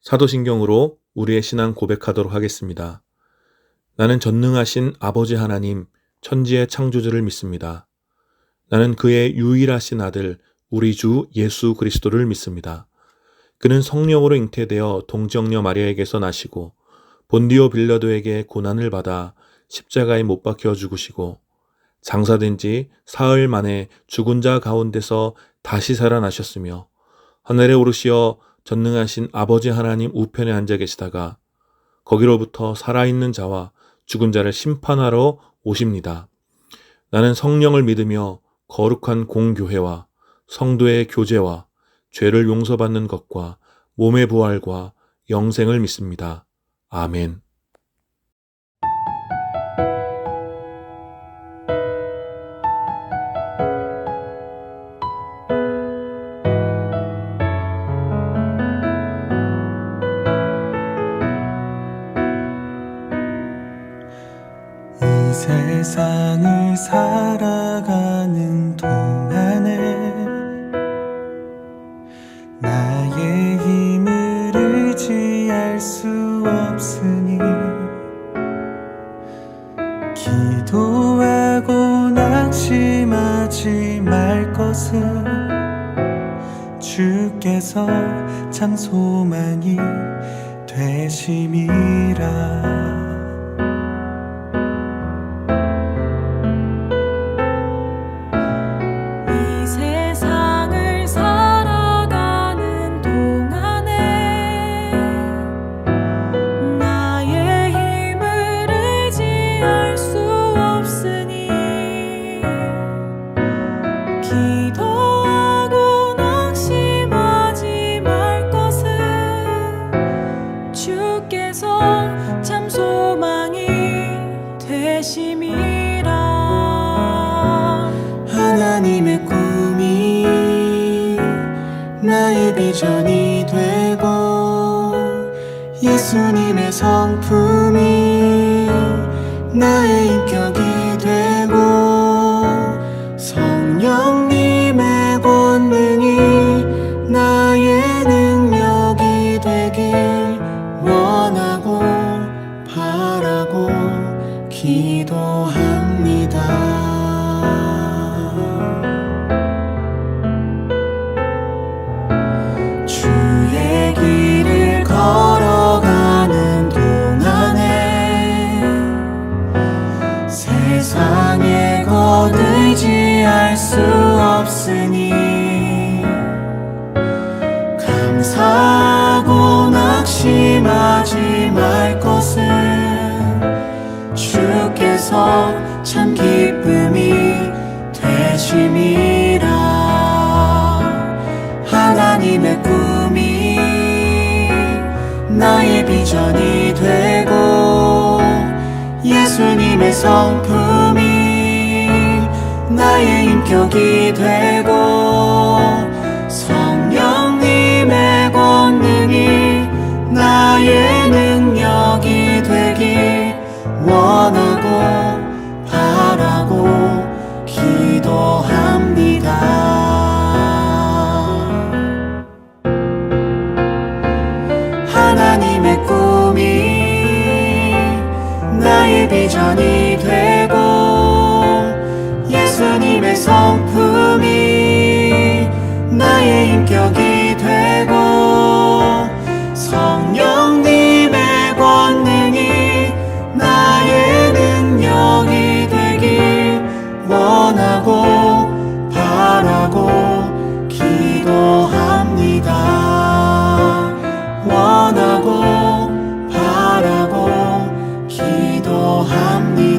사도신경으로 우리의 신앙 고백하도록 하겠습니다. 나는 전능하신 아버지 하나님, 천지의 창조주를 믿습니다. 나는 그의 유일하신 아들, 우리 주 예수 그리스도를 믿습니다. 그는 성령으로 잉태되어 동정녀 마리아에게서 나시고 본디오 빌라도에게 고난을 받아 십자가에 못 박혀 죽으시고 장사된 지 사흘 만에 죽은 자 가운데서 다시 살아나셨으며 하늘에 오르시어 전능하신 아버지 하나님 우편에 앉아 계시다가 거기로부터 살아있는 자와 죽은 자를 심판하러 오십니다. 나는 성령을 믿으며 거룩한 공교회와 성도의 교제와 죄를 용서받는 것과 몸의 부활과 영생을 믿습니다. 아멘. 이 세상을 살아가는 동안에 나의 힘을 의지할 수 없으니 기도하고 낙심하지 말 것은 주께서 참 소망이 되심이라. 하나님의 꿈이 나의 비전이 되고 예수님의 성품이 나의 인격이 되고 성령님의 권능이 나의 능력이 되길 원하고 바라고 기도합니다. 주의 길을 걸어가는 동안에 세상에 곧 의지할 수 없으니 감사하고 낙심하지 말 것은 주께서 참 기쁨이 되심이라. 하나님의 꿈이 나의 비전이 되고 예수님의 성품이 나의 인격이 되고 성령님의 권능이 나의 능력이 되길 원하고 바라고 기도합니다. 하나님의 꿈이 나의 비전이 되고 예수님의 성품이 나의 인격이 되고 성령님의 권능이 나의 능력이 되길 원하고 바라고 기도합니다. 원하고 바라고 기도합니다.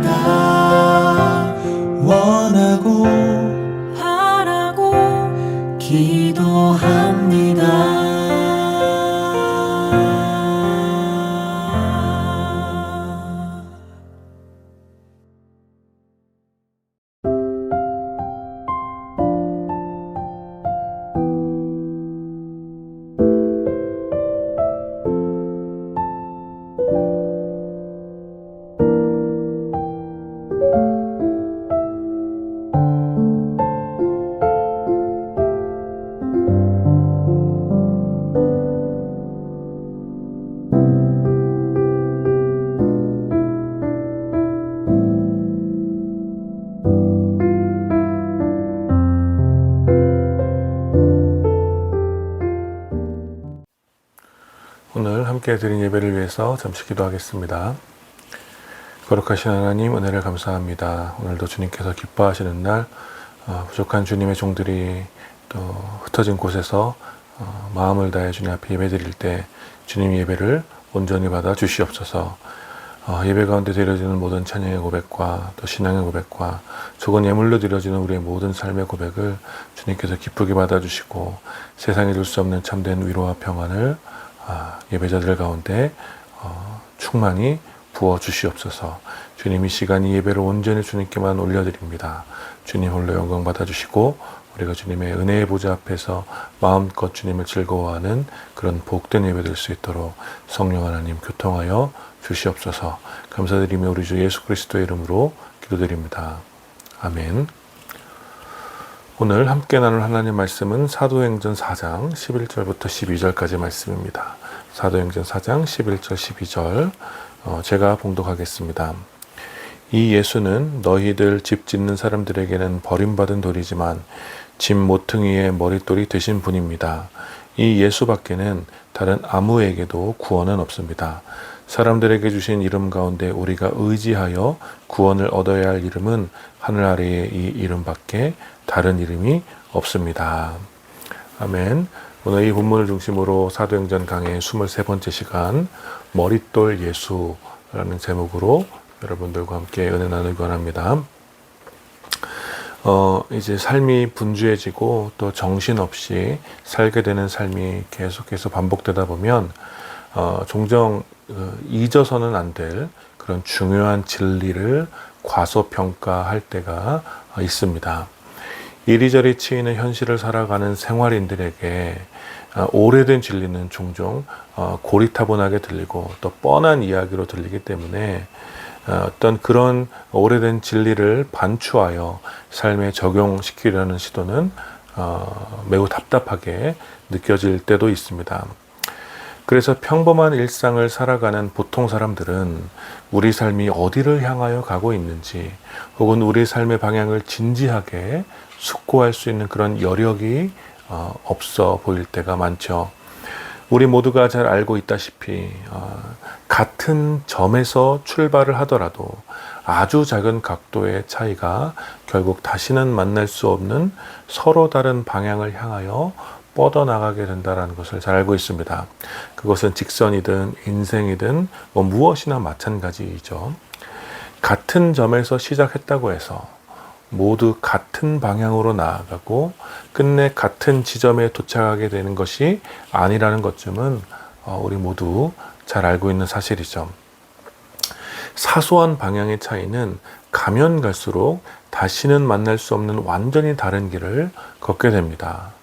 오늘 함께 드린 예배를 위해서 잠시 기도하겠습니다. 거룩하신 하나님, 은혜를 감사합니다. 오늘도 주님께서 기뻐하시는 날, 부족한 주님의 종들이 또 흩어진 곳에서 마음을 다해 주님 앞에 예배 드릴 때 주님 예배를 온전히 받아 주시옵소서. 예배 가운데 드려지는 모든 찬양의 고백과 또 신앙의 고백과 적은 예물로 드려지는 우리의 모든 삶의 고백을 주님께서 기쁘게 받아주시고 세상에 줄 수 없는 참된 위로와 평안을 예배자들 가운데 충만히 부어 주시옵소서. 주님, 이 시간 이 예배를 온전히 주님께만 올려드립니다. 주님 홀로 영광 받아주시고 우리가 주님의 은혜의 보좌 앞에서 마음껏 주님을 즐거워하는 그런 복된 예배 될 수 있도록 성령 하나님 교통하여 주시옵소서. 감사드리며 우리 주 예수 그리스도의 이름으로 기도드립니다. 아멘. 오늘 함께 나눌 하나님 말씀은 사도행전 4장 11절부터 12절까지 말씀입니다. 사도행전 4장 11절 12절 제가 봉독하겠습니다. 이 예수는 너희들 집 짓는 사람들에게는 버림받은 돌이지만 집 모퉁이의 머릿돌이 되신 분입니다. 이 예수밖에는 다른 아무에게도 구원은 없습니다. 사람들에게 주신 이름 가운데 우리가 의지하여 구원을 얻어야 할 이름은 하늘 아래의 이 이름밖에 다른 이름이 없습니다. 아멘. 오늘 이 본문을 중심으로 사도행전 강의 23번째 시간 머릿돌 예수라는 제목으로 여러분들과 함께 은혜 나누기 원합니다. 이제 삶이 분주해지고 또 정신없이 살게 되는 삶이 계속해서 반복되다 보면 종종 잊어서는 안 될 그런 중요한 진리를 과소평가할 때가 있습니다. 이리저리 치이는 현실을 살아가는 생활인들에게 오래된 진리는 종종 고리타분하게 들리고 또 뻔한 이야기로 들리기 때문에 어떤 그런 오래된 진리를 반추하여 삶에 적용시키려는 시도는 매우 답답하게 느껴질 때도 있습니다. 그래서 평범한 일상을 살아가는 보통 사람들은 우리 삶이 어디를 향하여 가고 있는지 혹은 우리 삶의 방향을 진지하게 숙고할 수 있는 그런 여력이 없어 보일 때가 많죠. 우리 모두가 잘 알고 있다시피 같은 점에서 출발을 하더라도 아주 작은 각도의 차이가 결국 다시는 만날 수 없는 서로 다른 방향을 향하여 뻗어나가게 된다는 것을 잘 알고 있습니다. 그것은 직선이든 인생이든 무엇이나 마찬가지이죠. 같은 점에서 시작했다고 해서 모두 같은 방향으로 나아가고 끝내 같은 지점에 도착하게 되는 것이 아니라는 것쯤은 우리 모두 잘 알고 있는 사실이죠. 사소한 방향의 차이는 가면 갈수록 다시는 만날 수 없는 완전히 다른 길을 걷게 됩니다.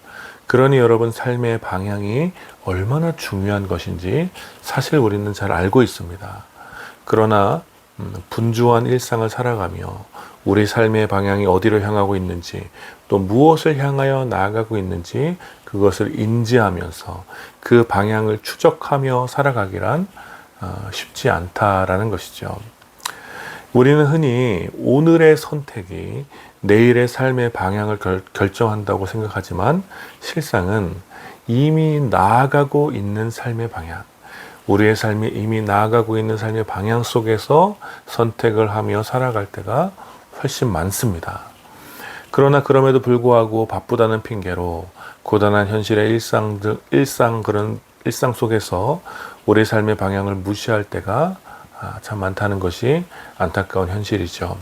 그러니 여러분, 삶의 방향이 얼마나 중요한 것인지 사실 우리는 잘 알고 있습니다. 그러나 분주한 일상을 살아가며 우리 삶의 방향이 어디로 향하고 있는지 또 무엇을 향하여 나아가고 있는지 그것을 인지하면서 그 방향을 추적하며 살아가기란 쉽지 않다라는 것이죠. 우리는 흔히 오늘의 선택이 내일의 삶의 방향을 결정한다고 생각하지만 실상은 이미 나아가고 있는 삶의 방향, 우리의 삶이 이미 나아가고 있는 삶의 방향 속에서 선택을 하며 살아갈 때가 훨씬 많습니다. 그러나 그럼에도 불구하고 바쁘다는 핑계로 고단한 현실의 일상 속에서 우리 삶의 방향을 무시할 때가 참 많다는 것이 안타까운 현실이죠.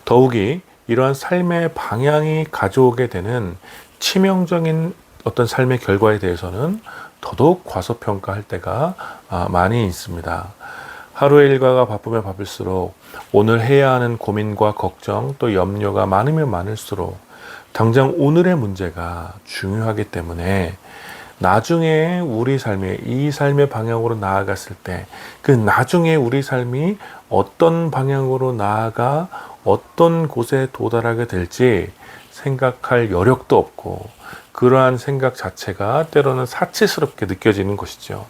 더욱이 이러한 삶의 방향이 가져오게 되는 치명적인 어떤 삶의 결과에 대해서는 더더욱 과소평가할 때가 많이 있습니다. 하루의 일과가 바쁘면 바쁠수록 오늘 해야 하는 고민과 걱정 또 염려가 많으면 많을수록 당장 오늘의 문제가 중요하기 때문에 나중에 우리 삶의 이 삶의 방향으로 나아갔을 때 그 나중에 우리 삶이 어떤 방향으로 나아가 어떤 곳에 도달하게 될지 생각할 여력도 없고 그러한 생각 자체가 때로는 사치스럽게 느껴지는 것이죠.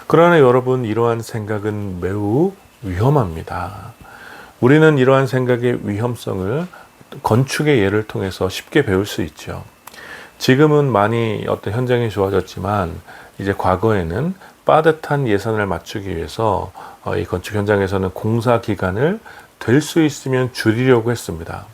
그러나 여러분, 이러한 생각은 매우 위험합니다. 우리는 이러한 생각의 위험성을 건축의 예를 통해서 쉽게 배울 수 있죠. 지금은 많이 어떤 현장이 좋아졌지만 이제 과거에는 빠듯한 예산을 맞추기 위해서 이 건축 현장에서는 공사 기간을 될 수 있으면 줄이려고 했습니다.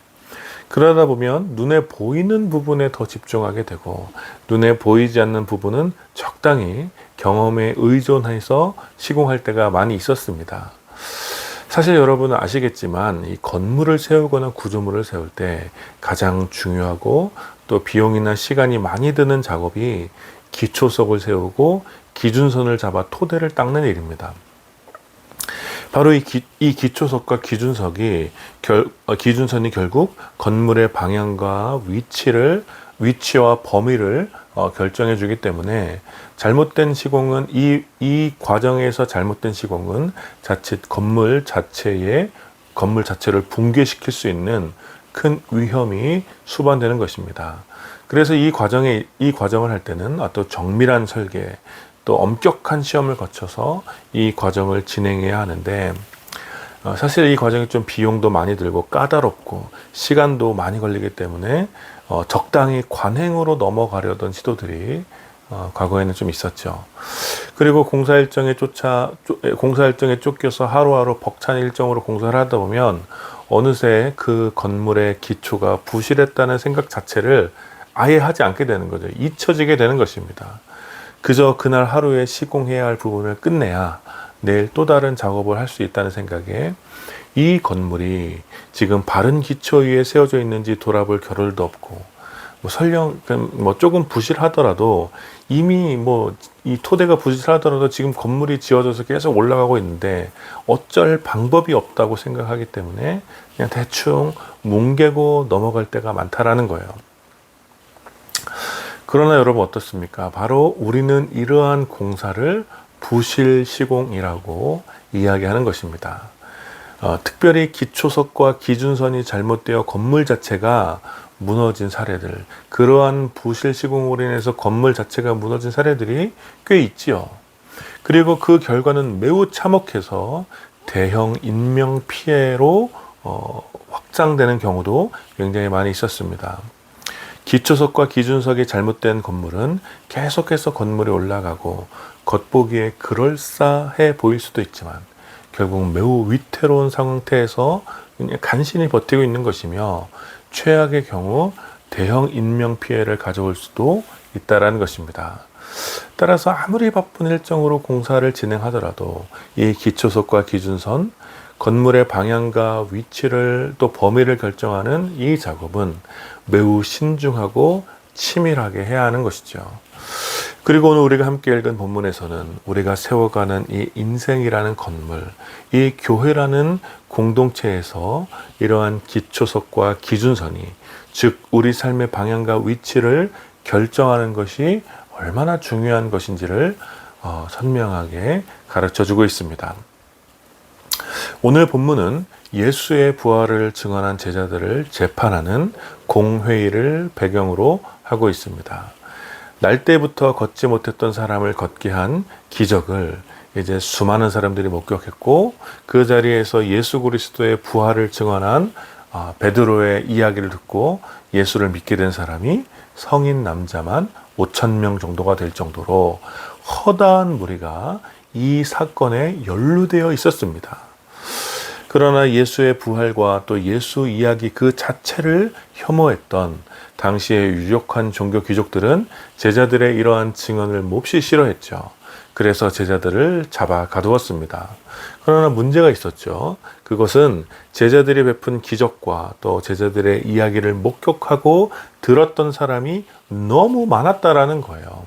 그러다 보면 눈에 보이는 부분에 더 집중하게 되고 눈에 보이지 않는 부분은 적당히 경험에 의존해서 시공할 때가 많이 있었습니다. 사실 여러분은 아시겠지만 이 건물을 세우거나 구조물을 세울 때 가장 중요하고 또 비용이나 시간이 많이 드는 작업이 기초석을 세우고 기준선을 잡아 토대를 닦는 일입니다. 바로 이 기초석과 기준선이 결국 건물의 방향과 위치와 범위를 결정해 주기 때문에 잘못된 시공은 이 과정에서 잘못된 시공은 자칫 건물 자체를 붕괴시킬 수 있는 큰 위험이 수반되는 것입니다. 그래서 이 과정을 할 때는 또 정밀한 설계, 또 엄격한 시험을 거쳐서 이 과정을 진행해야 하는데 사실 이 과정이 좀 비용도 많이 들고 까다롭고 시간도 많이 걸리기 때문에 적당히 관행으로 넘어가려던 시도들이 과거에는 좀 있었죠. 그리고 공사 일정에 쫓겨서 하루하루 벅찬 일정으로 공사를 하다 보면 어느새 그 건물의 기초가 부실했다는 생각 자체를 아예 하지 않게 되는 거죠. 잊혀지게 되는 것입니다. 그저 그날 하루에 시공해야 할 부분을 끝내야 내일 또 다른 작업을 할 수 있다는 생각에 이 건물이 지금 바른 기초 위에 세워져 있는지 돌아볼 겨를도 없고 설령 조금 부실하더라도 이미 이 토대가 부실하더라도 지금 건물이 지어져서 계속 올라가고 있는데 어쩔 방법이 없다고 생각하기 때문에 그냥 대충 뭉개고 넘어갈 때가 많다라는 거예요. 그러나 여러분 어떻습니까? 바로 우리는 이러한 공사를 부실 시공이라고 이야기하는 것입니다. 특별히 기초석과 기준선이 잘못되어 건물 자체가 무너진 사례들, 그러한 부실 시공으로 인해서 건물 자체가 무너진 사례들이 꽤 있지요. 그리고 그 결과는 매우 참혹해서 대형 인명 피해로 확장되는 경우도 굉장히 많이 있었습니다. 기초석과 기준석이 잘못된 건물은 계속해서 건물이 올라가고 겉보기에 그럴싸해 보일 수도 있지만 결국 매우 위태로운 상태에서 그냥 간신히 버티고 있는 것이며 최악의 경우 대형 인명 피해를 가져올 수도 있다는 것입니다. 따라서 아무리 바쁜 일정으로 공사를 진행하더라도 이 기초석과 기준선, 건물의 방향과 위치를 또 범위를 결정하는 이 작업은 매우 신중하고 치밀하게 해야 하는 것이죠. 그리고 오늘 우리가 함께 읽은 본문에서는 우리가 세워가는 이 인생이라는 건물, 이 교회라는 공동체에서 이러한 기초석과 기준선이, 즉 우리 삶의 방향과 위치를 결정하는 것이 얼마나 중요한 것인지를 선명하게 가르쳐주고 있습니다. 오늘 본문은 예수의 부활을 증언한 제자들을 재판하는 공회의를 배경으로 하고 있습니다. 날 때부터 걷지 못했던 사람을 걷게 한 기적을 이제 수많은 사람들이 목격했고 그 자리에서 예수 그리스도의 부활을 증언한 베드로의 이야기를 듣고 예수를 믿게 된 사람이 성인 남자만 5,000명 정도가 될 정도로 허다한 무리가 이 사건에 연루되어 있었습니다. 그러나 예수의 부활과 또 예수 이야기 그 자체를 혐오했던 당시의 유력한 종교 귀족들은 제자들의 이러한 증언을 몹시 싫어했죠. 그래서 제자들을 잡아 가두었습니다. 그러나 문제가 있었죠. 그것은 제자들이 베푼 기적과 또 제자들의 이야기를 목격하고 들었던 사람이 너무 많았다라는 거예요.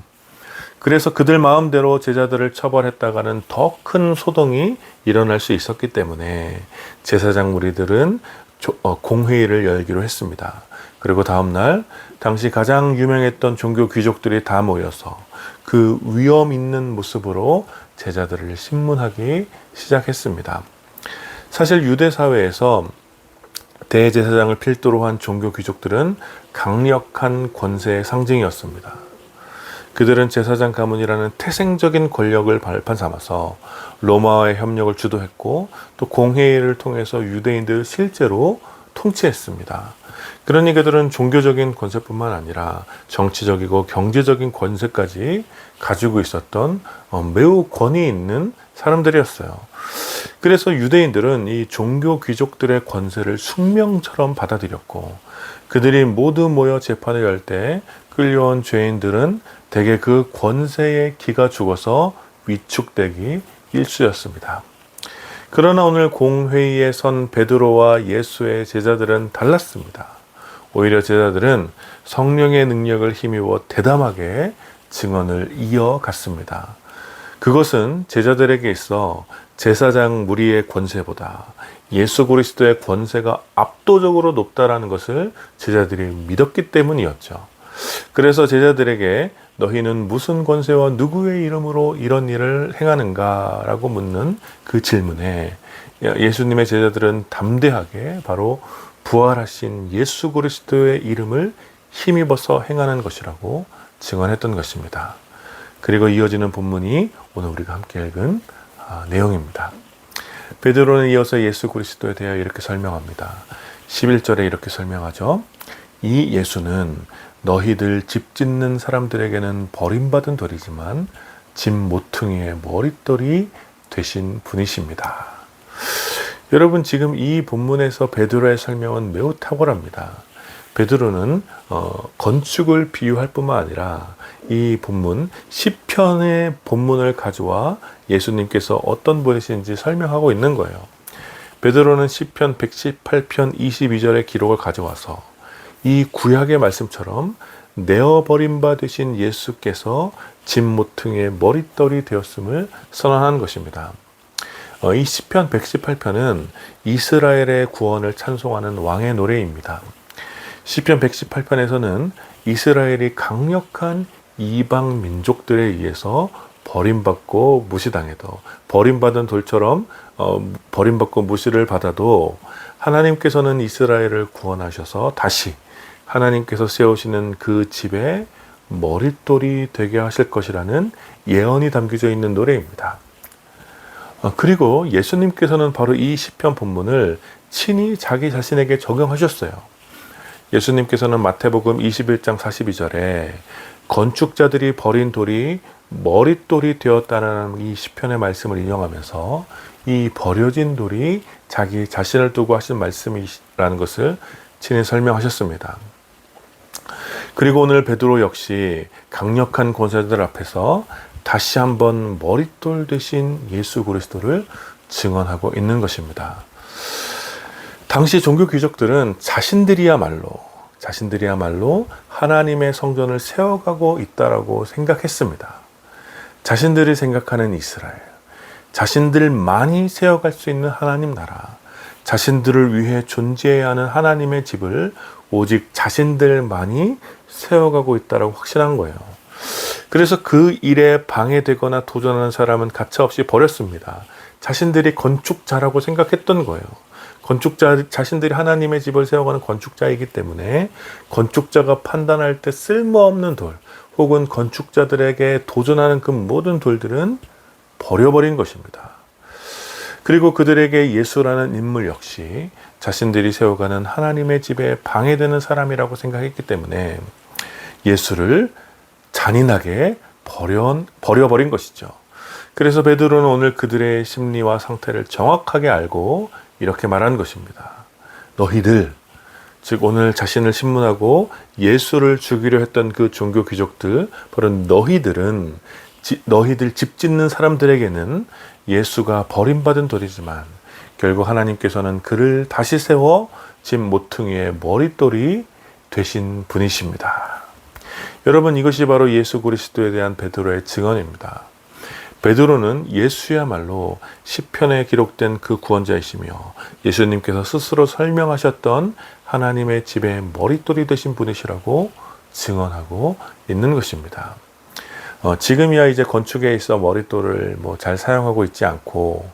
그래서 그들 마음대로 제자들을 처벌했다가는 더 큰 소동이 일어날 수 있었기 때문에 제사장 무리들은 공회의를 열기로 했습니다. 그리고 다음날 당시 가장 유명했던 종교 귀족들이 다 모여서 그 위험 있는 모습으로 제자들을 신문하기 시작했습니다. 사실 유대 사회에서 대제사장을 필두로 한 종교 귀족들은 강력한 권세의 상징이었습니다. 그들은 제사장 가문이라는 태생적인 권력을 발판 삼아서 로마와의 협력을 주도했고 또 공회의를 통해서 유대인들을 실제로 통치했습니다. 그러니 그들은 종교적인 권세뿐만 아니라 정치적이고 경제적인 권세까지 가지고 있었던 매우 권위 있는 사람들이었어요. 그래서 유대인들은 이 종교 귀족들의 권세를 숙명처럼 받아들였고, 그들이 모두 모여 재판을 열 때 끌려온 죄인들은 대개 그 권세의 기가 죽어서 위축되기 일쑤였습니다. 그러나 오늘 공회의에 선 베드로와 예수의 제자들은 달랐습니다. 오히려 제자들은 성령의 능력을 힘입어 대담하게 증언을 이어갔습니다. 그것은 제자들에게 있어 제사장 무리의 권세보다 예수 그리스도의 권세가 압도적으로 높다라는 것을 제자들이 믿었기 때문이었죠. 그래서 제자들에게 너희는 무슨 권세와 누구의 이름으로 이런 일을 행하는가? 라고 묻는 그 질문에 예수님의 제자들은 담대하게 바로 부활하신 예수 그리스도의 이름을 힘입어서 행하는 것이라고 증언했던 것입니다. 그리고 이어지는 본문이 오늘 우리가 함께 읽은 내용입니다. 베드로는 이어서 예수 그리스도에 대하여 이렇게 설명합니다. 11절에 이렇게 설명하죠. 이 예수는 너희들 집 짓는 사람들에게는 버림받은 돌이지만 집 모퉁이의 머릿돌이 되신 분이십니다. 여러분, 지금 이 본문에서 베드로의 설명은 매우 탁월합니다. 베드로는 건축을 비유할 뿐만 아니라 이 본문 시편의 본문을 가져와 예수님께서 어떤 분이신지 설명하고 있는 거예요. 베드로는 시편 118편 22절의 기록을 가져와서 이 구약의 말씀처럼 내어버림 되신 예수께서 집 모퉁이의 머릿돌이 되었음을 선언한 것입니다. 이 시편 118편은 이스라엘의 구원을 찬송하는 왕의 노래입니다. 시편 118편에서는 이스라엘이 강력한 이방 민족들에 의해서 버림받고 무시당해도, 버림받은 돌처럼 버림받고 무시를 받아도 하나님께서는 이스라엘을 구원하셔서 다시 하나님께서 세우시는 그 집에 머릿돌이 되게 하실 것이라는 예언이 담겨져 있는 노래입니다. 그리고 예수님께서는 바로 이 시편 본문을 친히 자기 자신에게 적용하셨어요. 예수님께서는 마태복음 21장 42절에 건축자들이 버린 돌이 머릿돌이 되었다는 이 시편의 말씀을 인용하면서 이 버려진 돌이 자기 자신을 두고 하신 말씀이라는 것을 친히 설명하셨습니다. 그리고 오늘 베드로 역시 강력한 권세들 앞에서 다시 한번 머릿돌 되신 예수 그리스도를 증언하고 있는 것입니다. 당시 종교 귀족들은 자신들이야말로 하나님의 성전을 세워가고 있다라고 생각했습니다. 자신들이 생각하는 이스라엘, 자신들만이 세워갈 수 있는 하나님 나라, 자신들을 위해 존재해야 하는 하나님의 집을 오직 자신들만이 세워가고 있다라고 확신한 거예요. 그래서 그 일에 방해되거나 도전하는 사람은 가차없이 버렸습니다. 자신들이 건축자라고 생각했던 거예요. 자신들이 하나님의 집을 세워가는 건축자이기 때문에 건축자가 판단할 때 쓸모없는 돌, 혹은 건축자들에게 도전하는 그 모든 돌들은 버려버린 것입니다. 그리고 그들에게 예수라는 인물 역시 자신들이 세워가는 하나님의 집에 방해되는 사람이라고 생각했기 때문에 예수를 잔인하게 버려버린 것이죠. 그래서 베드로는 오늘 그들의 심리와 상태를 정확하게 알고 이렇게 말한 것입니다. 너희들, 즉 오늘 자신을 신문하고 예수를 죽이려 했던 그 종교 귀족들, 바로 너희들 집 짓는 사람들에게는 예수가 버림받은 돌이지만 결국 하나님께서는 그를 다시 세워 집 모퉁이의 머릿돌이 되신 분이십니다. 여러분, 이것이 바로 예수 그리스도에 대한 베드로의 증언입니다. 베드로는 예수야말로 시편에 기록된 그 구원자이시며 예수님께서 스스로 설명하셨던 하나님의 집의 머릿돌이 되신 분이시라고 증언하고 있는 것입니다. 지금이야 이제 건축에 있어 머릿돌을 잘 사용하고 있지 않고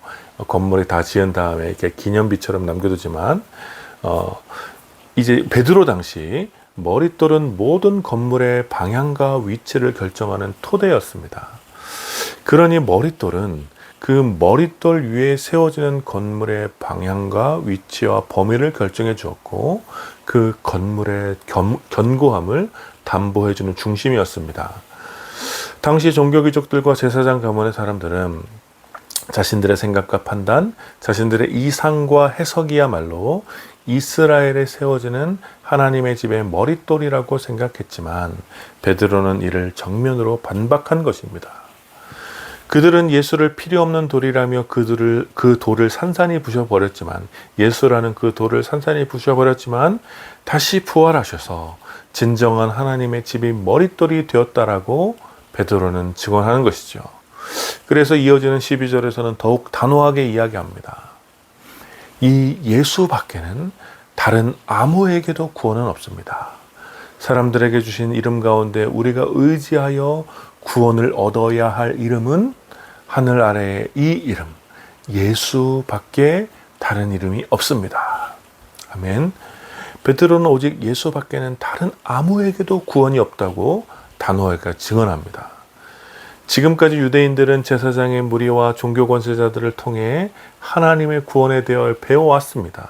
건물이 다 지은 다음에 이렇게 기념비처럼 남겨두지만 이제 베드로 당시 머릿돌은 모든 건물의 방향과 위치를 결정하는 토대였습니다. 그러니 머릿돌은 그 머릿돌 위에 세워지는 건물의 방향과 위치와 범위를 결정해 주었고 그 건물의 견고함을 담보해주는 중심이었습니다. 당시 종교귀족들과 제사장 가문의 사람들은 자신들의 생각과 판단, 자신들의 이상과 해석이야말로 이스라엘에 세워지는 하나님의 집의 머릿돌이라고 생각했지만 베드로는 이를 정면으로 반박한 것입니다. 그들은 예수를 필요 없는 돌이라며 그 돌을 산산히 부셔버렸지만 예수라는 그 돌을 산산히 부셔버렸지만 다시 부활하셔서 진정한 하나님의 집이 머릿돌이 되었다라고 베드로는 증언하는 것이죠. 그래서 이어지는 12절에서는 더욱 단호하게 이야기합니다. 이 예수 밖에는 다른 아무에게도 구원은 없습니다. 사람들에게 주신 이름 가운데 우리가 의지하여 구원을 얻어야 할 이름은 하늘 아래의 이 이름 예수 밖에 다른 이름이 없습니다. 아멘. 베드로는 오직 예수 밖에는 다른 아무에게도 구원이 없다고 단호하게 증언합니다. 지금까지 유대인들은 제사장의 무리와 종교 권세자들을 통해 하나님의 구원에 대해 배워왔습니다.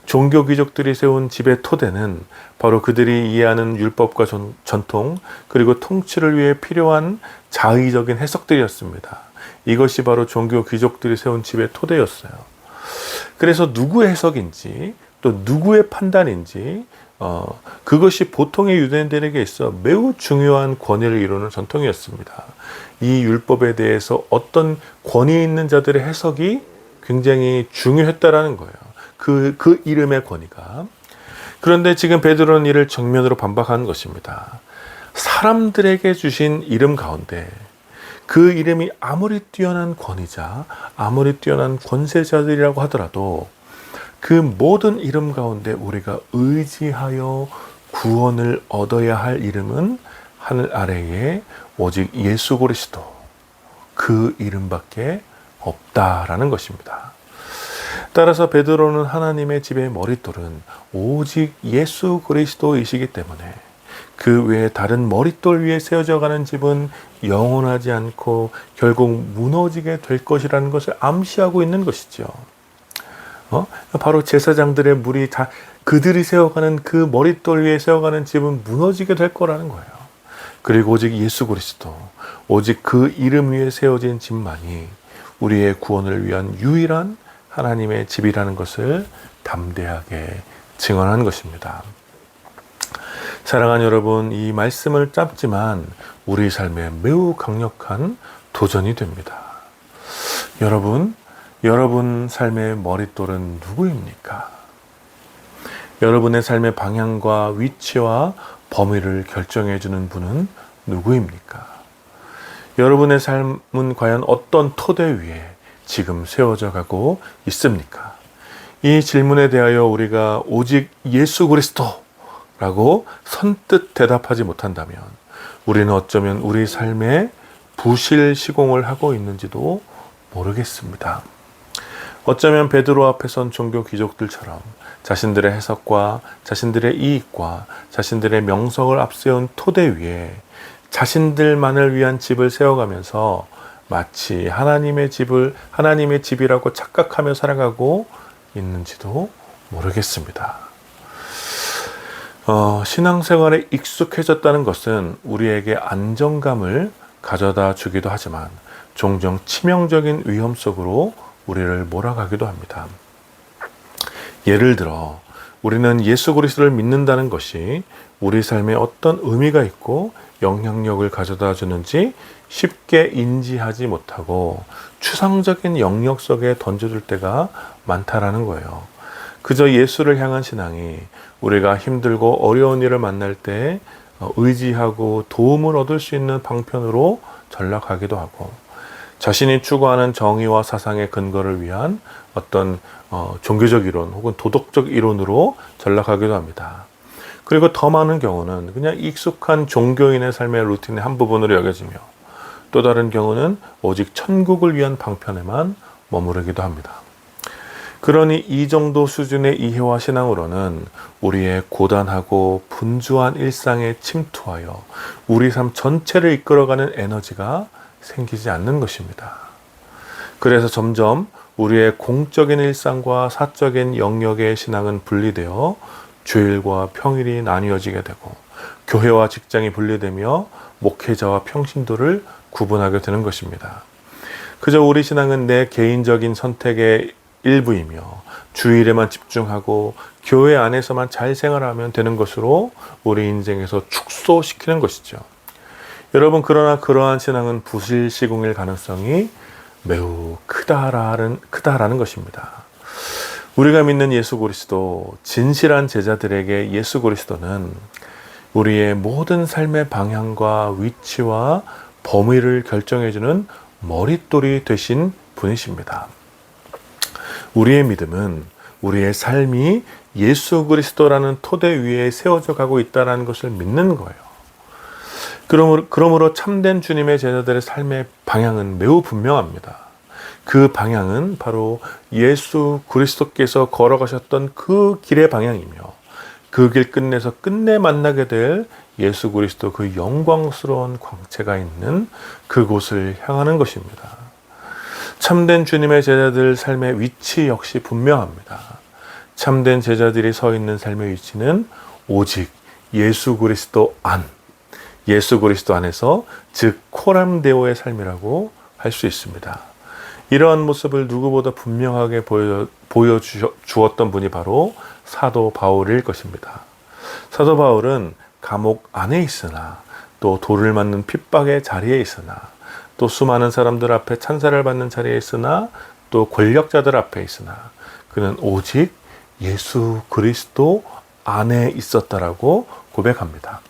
종교 귀족들이 세운 집의 토대는 바로 그들이 이해하는 율법과 전통 그리고 통치를 위해 필요한 자의적인 해석들이었습니다. 이것이 바로 종교 귀족들이 세운 집의 토대였어요. 그래서 누구의 해석인지 또 누구의 판단인지 그것이 보통의 유대인들에게 있어 매우 중요한 권위를 이루는 전통이었습니다. 이 율법에 대해서 어떤 권위 있는 자들의 해석이 굉장히 중요했다라는 거예요. 그 이름의 권위가. 그런데 지금 베드로는 이를 정면으로 반박하는 것입니다. 사람들에게 주신 이름 가운데 그 이름이 아무리 뛰어난 권위자, 아무리 뛰어난 권세자들이라고 하더라도 그 모든 이름 가운데 우리가 의지하여 구원을 얻어야 할 이름은 하늘 아래에 오직 예수 그리스도 그 이름밖에 없다라는 것입니다. 따라서 베드로는 하나님의 집의 머릿돌은 오직 예수 그리스도이시기 때문에 그 외에 다른 머릿돌 위에 세워져 가는 집은 영원하지 않고 결국 무너지게 될 것이라는 것을 암시하고 있는 것이죠. 바로 제사장들의 무리 그들이 세워가는 그 머릿돌 위에 세워가는 집은 무너지게 될 거라는 거예요. 그리고 오직 예수 그리스도, 오직 그 이름 위에 세워진 집만이 우리의 구원을 위한 유일한 하나님의 집이라는 것을 담대하게 증언하는 것입니다. 사랑하는 여러분, 이 말씀을 짧지만 우리 삶에 매우 강력한 도전이 됩니다. 여러분 삶의 머릿돌은 누구입니까? 여러분의 삶의 방향과 위치와 범위를 결정해 주는 분은 누구입니까? 여러분의 삶은 과연 어떤 토대 위에 지금 세워져 가고 있습니까? 이 질문에 대하여 우리가 오직 예수 그리스도라고 선뜻 대답하지 못한다면 우리는 어쩌면 우리 삶에 부실 시공을 하고 있는지도 모르겠습니다. 어쩌면 베드로 앞에 선 종교 귀족들처럼 자신들의 해석과 자신들의 이익과 자신들의 명성을 앞세운 토대 위에 자신들만을 위한 집을 세워가면서 마치 하나님의 집이라고 착각하며 살아가고 있는지도 모르겠습니다. 신앙생활에 익숙해졌다는 것은 우리에게 안정감을 가져다 주기도 하지만 종종 치명적인 위험 속으로 우리를 몰아가기도 합니다. 예를 들어 우리는 예수 그리스도를 믿는다는 것이 우리 삶에 어떤 의미가 있고 영향력을 가져다 주는지 쉽게 인지하지 못하고 추상적인 영역 속에 던져줄 때가 많다라는 거예요. 그저 예수를 향한 신앙이 우리가 힘들고 어려운 일을 만날 때 의지하고 도움을 얻을 수 있는 방편으로 전락하기도 하고 자신이 추구하는 정의와 사상의 근거를 위한 어떤 종교적 이론 혹은 도덕적 이론으로 전락하기도 합니다. 그리고 더 많은 경우는 그냥 익숙한 종교인의 삶의 루틴의 한 부분으로 여겨지며 또 다른 경우는 오직 천국을 위한 방편에만 머무르기도 합니다. 그러니 이 정도 수준의 이해와 신앙으로는 우리의 고단하고 분주한 일상에 침투하여 우리 삶 전체를 이끌어가는 에너지가 생기지 않는 것입니다. 그래서 점점 우리의 공적인 일상과 사적인 영역의 신앙은 분리되어 주일과 평일이 나뉘어지게 되고 교회와 직장이 분리되며 목회자와 평신도를 구분하게 되는 것입니다. 그저 우리 신앙은 내 개인적인 선택의 일부이며 주일에만 집중하고 교회 안에서만 잘 생활하면 되는 것으로 우리 인생에서 축소시키는 것이죠. 여러분, 그러나 그러한 신앙은 부실시공일 가능성이 매우 크다라는 것입니다. 우리가 믿는 예수 그리스도, 진실한 제자들에게 예수 그리스도는 우리의 모든 삶의 방향과 위치와 범위를 결정해주는 머릿돌이 되신 분이십니다. 우리의 믿음은 우리의 삶이 예수 그리스도라는 토대 위에 세워져 가고 있다는 것을 믿는 거예요. 그러므로 참된 주님의 제자들의 삶의 방향은 매우 분명합니다. 그 방향은 바로 예수 그리스도께서 걸어가셨던 그 길의 방향이며 그 길 끝내서 끝내 만나게 될 예수 그리스도 그 영광스러운 광채가 있는 그곳을 향하는 것입니다. 참된 주님의 제자들 삶의 위치 역시 분명합니다. 참된 제자들이 서 있는 삶의 위치는 오직 예수 그리스도 안에서, 즉 코람데오의 삶이라고 할 수 있습니다. 이러한 모습을 누구보다 분명하게 보여주었던 분이 바로 사도 바울일 것입니다. 사도 바울은 감옥 안에 있으나, 또 돌을 맞는 핍박의 자리에 있으나, 또 수많은 사람들 앞에 찬사를 받는 자리에 있으나, 또 권력자들 앞에 있으나 그는 오직 예수 그리스도 안에 있었다라고 고백합니다.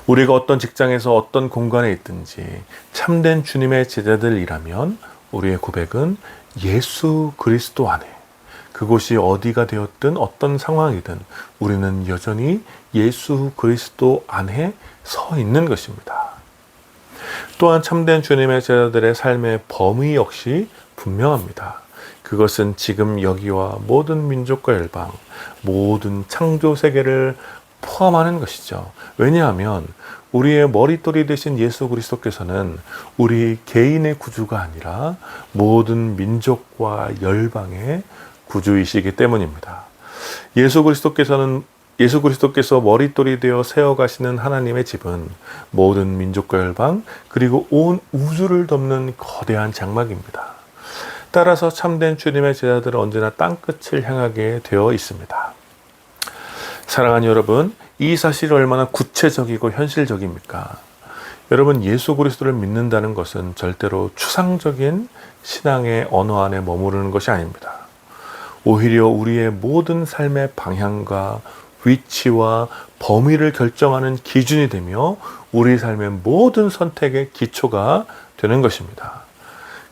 우리가 어떤 직장에서 어떤 공간에 있든지 참된 주님의 제자들이라면 우리의 고백은 예수 그리스도 안에, 그곳이 어디가 되었든 어떤 상황이든 우리는 여전히 예수 그리스도 안에 서 있는 것입니다. 또한 참된 주님의 제자들의 삶의 범위 역시 분명합니다. 그것은 지금 여기와 모든 민족과 열방, 모든 창조 세계를 포함하는 것이죠. 왜냐하면 우리의 머릿돌이 되신 예수 그리스도께서는 우리 개인의 구주가 아니라 모든 민족과 열방의 구주이시기 때문입니다. 예수 그리스도께서 머릿돌이 되어 세워가시는 하나님의 집은 모든 민족과 열방 그리고 온 우주를 덮는 거대한 장막입니다. 따라서 참된 주님의 제자들은 언제나 땅끝을 향하게 되어 있습니다. 사랑하는 여러분, 이 사실이 얼마나 구체적이고 현실적입니까? 여러분, 예수 그리스도를 믿는다는 것은 절대로 추상적인 신앙의 언어 안에 머무르는 것이 아닙니다. 오히려 우리의 모든 삶의 방향과 위치와 범위를 결정하는 기준이 되며 우리 삶의 모든 선택의 기초가 되는 것입니다.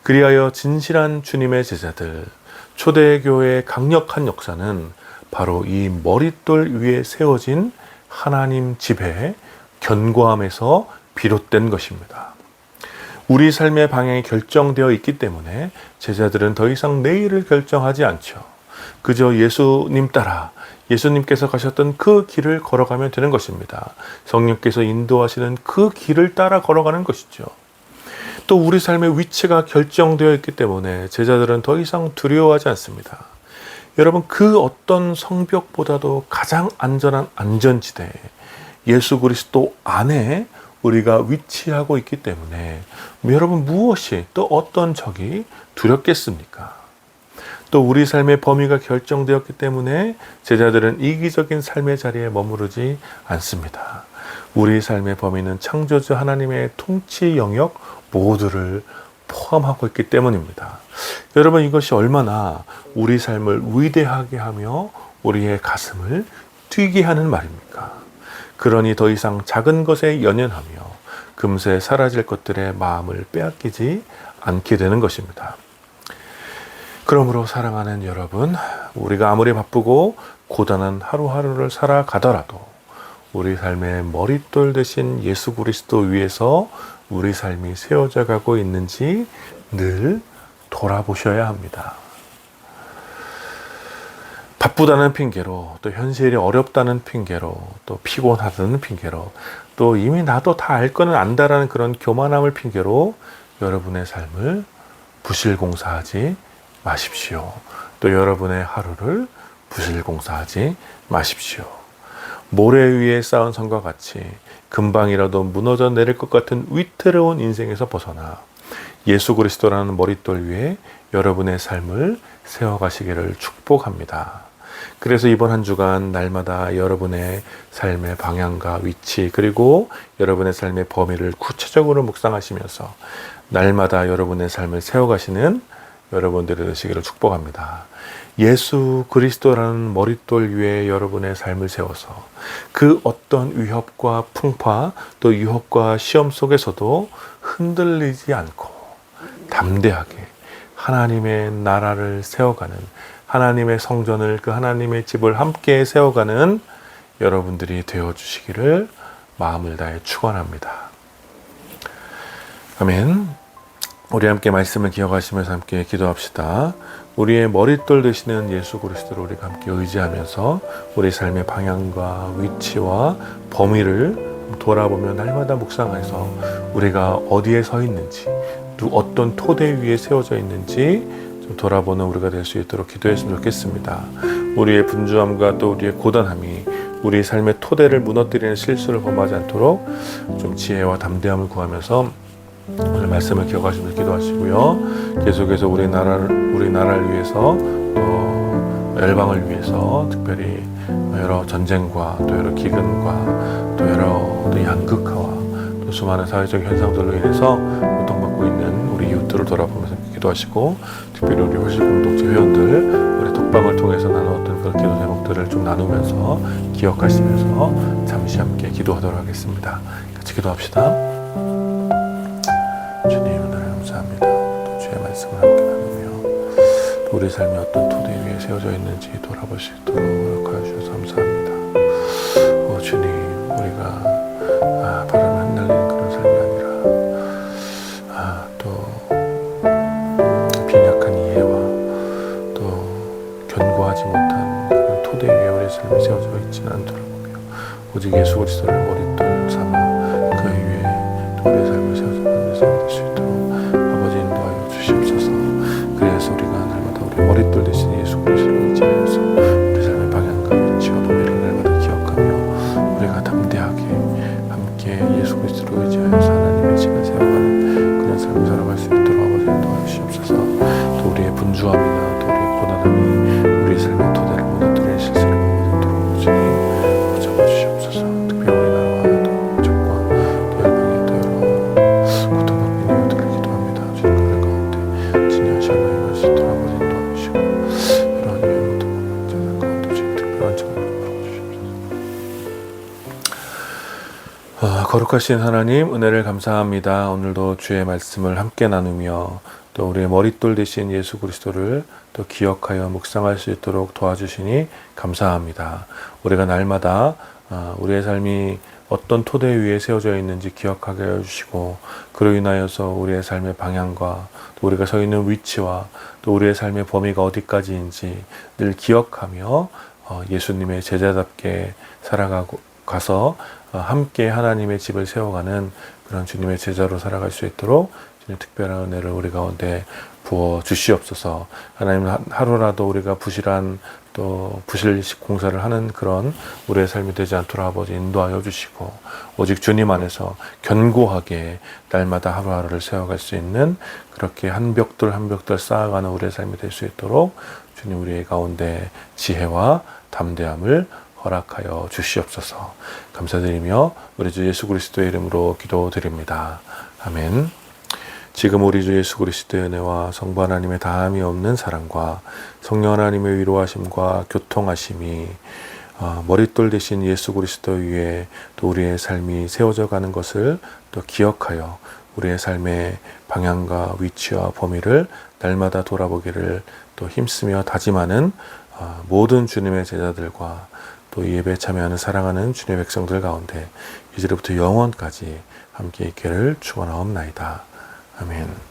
그리하여 진실한 주님의 제자들, 초대교회의 강력한 역사는 바로 이 머릿돌 위에 세워진 하나님 집의 견고함에서 비롯된 것입니다. 우리 삶의 방향이 결정되어 있기 때문에 제자들은 더 이상 내일을 결정하지 않죠. 그저 예수님 따라 예수님께서 가셨던 그 길을 걸어가면 되는 것입니다. 성령께서 인도하시는 그 길을 따라 걸어가는 것이죠. 또 우리 삶의 위치가 결정되어 있기 때문에 제자들은 더 이상 두려워하지 않습니다. 여러분, 그 어떤 성벽보다도 가장 안전한 안전지대, 예수 그리스도 안에 우리가 위치하고 있기 때문에 여러분, 무엇이 또 어떤 적이 두렵겠습니까? 또 우리 삶의 범위가 결정되었기 때문에 제자들은 이기적인 삶의 자리에 머무르지 않습니다. 우리 삶의 범위는 창조주 하나님의 통치 영역 모두를 포함하고 있기 때문입니다. 여러분, 이것이 얼마나 우리 삶을 위대하게 하며 우리의 가슴을 뛰게 하는 말입니까? 그러니 더 이상 작은 것에 연연하며 금세 사라질 것들의 마음을 빼앗기지 않게 되는 것입니다. 그러므로 사랑하는 여러분, 우리가 아무리 바쁘고 고단한 하루하루를 살아가더라도 우리 삶의 머릿돌 대신 예수 그리스도 위에서 우리 삶이 세워져 가고 있는지 늘 돌아보셔야 합니다. 바쁘다는 핑계로, 또 현실이 어렵다는 핑계로, 또 피곤하다는 핑계로, 또 이미 나도 다 알 거는 안다라는 그런 교만함을 핑계로 여러분의 삶을 부실공사하지 마십시오. 또 여러분의 하루를 부실공사하지 마십시오. 모래 위에 쌓은 성과 같이 금방이라도 무너져 내릴 것 같은 위태로운 인생에서 벗어나 예수 그리스도라는 머릿돌 위에 여러분의 삶을 세워가시기를 축복합니다. 그래서 이번 한 주간 날마다 여러분의 삶의 방향과 위치 그리고 여러분의 삶의 범위를 구체적으로 묵상하시면서 날마다 여러분의 삶을 세워가시는 여러분들이 되시기를 축복합니다. 예수 그리스도라는 머릿돌 위에 여러분의 삶을 세워서 그 어떤 위협과 풍파 또 유혹과 시험 속에서도 흔들리지 않고 담대하게 하나님의 나라를 세워가는 하나님의 성전을 그 하나님의 집을 함께 세워가는 여러분들이 되어주시기를 마음을 다해 축원합니다. 아멘. 우리 함께 말씀을 기억하시면서 함께 기도합시다. 우리의 머릿돌 되시는 예수 그리스도를 우리가 함께 의지하면서 우리 삶의 방향과 위치와 범위를 돌아보며 날마다 묵상해서 우리가 어디에 서 있는지 어떤 토대 위에 세워져 있는지 좀 돌아보는 우리가 될 수 있도록 기도했으면 좋겠습니다. 우리의 분주함과 또 우리의 고단함이 우리 삶의 토대를 무너뜨리는 실수를 범하지 않도록 좀 지혜와 담대함을 구하면서 오늘 말씀을 기억하시면서 기도하시고요. 계속해서 우리 나라를 위해서 또 열방을 위해서 특별히 여러 전쟁과 또 여러 기근과 또 여러 또 양극화와 또 수많은 사회적 현상들로 인해서 고통받고 있는 우리 이웃들을 돌아보면서 기도하시고 특별히 우리 회실 공동체 회원들 우리 톡방을 통해서 나누었던 그런 기도 제목들을 좀 나누면서 기억하시면서 잠시 함께 기도하도록 하겠습니다. 같이 기도합시다. 주님 오늘 감사합니다. 또 주의 말씀을 함께 나누며 또 우리 삶이 어떤 토대 위에 세워져 있는지 돌아볼 수 있도록 허락하여 주셔서 감사합니다. 오 주님 우리가 바람에 흩날리는 그런 삶이 아니라 또 빈약한 이해와 또 견고하지 못한 그런 토대 위에 우리 삶이 세워져 있지는 않도록 보며 오직 예수 그리스도를 머릿돌 삼아 그 위에 또 우리의 삶을 세워져 수 있도록 아버지 인도하여 주시옵소서. 그래서 우리가 날마다 우리 머릿돌 대신 예수 그리스도를 의지하여서 우리 삶의 방향과 위치와 범위를 날마다 기억하며 우리가 담대하게 함께 예수 그리스도를 의지하여서 하나님의 집을 세워가는 그런 삶을 살아갈 수 있도록 아버지 인도하여 주시옵소서. 또 우리의 분주함이나 또 우리의 고난함이 우리 삶의 토대를 무너뜨리는 실수를 범하지 않도록 주님 붙잡아 주시옵소서. 특별히 우리나라와 또 적과 또 열방의 또 여러 고통받고 있는 이들을 기도합니다. 주님 그들 가운데 진리한 시간을 할수 있도록 아버지 도와주시고 이러한 유해로 고통받는 자들 가운데 주님 특별한 점을 풀어주시옵소서. 거룩하신 하나님 은혜를 감사합니다. 오늘도 주의 말씀을 함께 나누며 또 우리의 머릿돌 되신 예수 그리스도를 또 기억하여 묵상할 수 있도록 도와주시니 감사합니다. 우리가 날마다 우리의 삶이 어떤 토대 위에 세워져 있는지 기억하게 해주시고 그로 인하여서 우리의 삶의 방향과 또 우리가 서 있는 위치와 또 우리의 삶의 범위가 어디까지인지 늘 기억하며 예수님의 제자답게 가서 함께 하나님의 집을 세워가는 그런 주님의 제자로 살아갈 수 있도록 주님 특별한 은혜를 우리 가운데 부어 주시옵소서. 하나님 하루라도 우리가 부실한 또 부실식 공사를 하는 그런 우리의 삶이 되지 않도록 아버지 인도하여 주시고 오직 주님 안에서 견고하게 날마다 하루하루를 세워갈 수 있는 그렇게 한 벽돌 한 벽돌 쌓아가는 우리의 삶이 될 수 있도록 주님 우리의 가운데 지혜와 담대함을 허락하여 주시옵소서. 감사드리며 우리 주 예수 그리스도의 이름으로 기도드립니다. 아멘. 지금 우리 주 예수 그리스도의 은혜와 성부 하나님의 다함이 없는 사랑과 성령 하나님의 위로하심과 교통하심이 머릿돌 대신 예수 그리스도 위에 또 우리의 삶이 세워져 가는 것을 또 기억하여 우리의 삶의 방향과 위치와 범위를 날마다 돌아보기를 또 힘쓰며 다짐하는 모든 주님의 제자들과 또 이 예배에 참여하는 사랑하는 주님의 백성들 가운데 이제부터 영원까지 함께 있기를 축원하옵나이다. 아멘.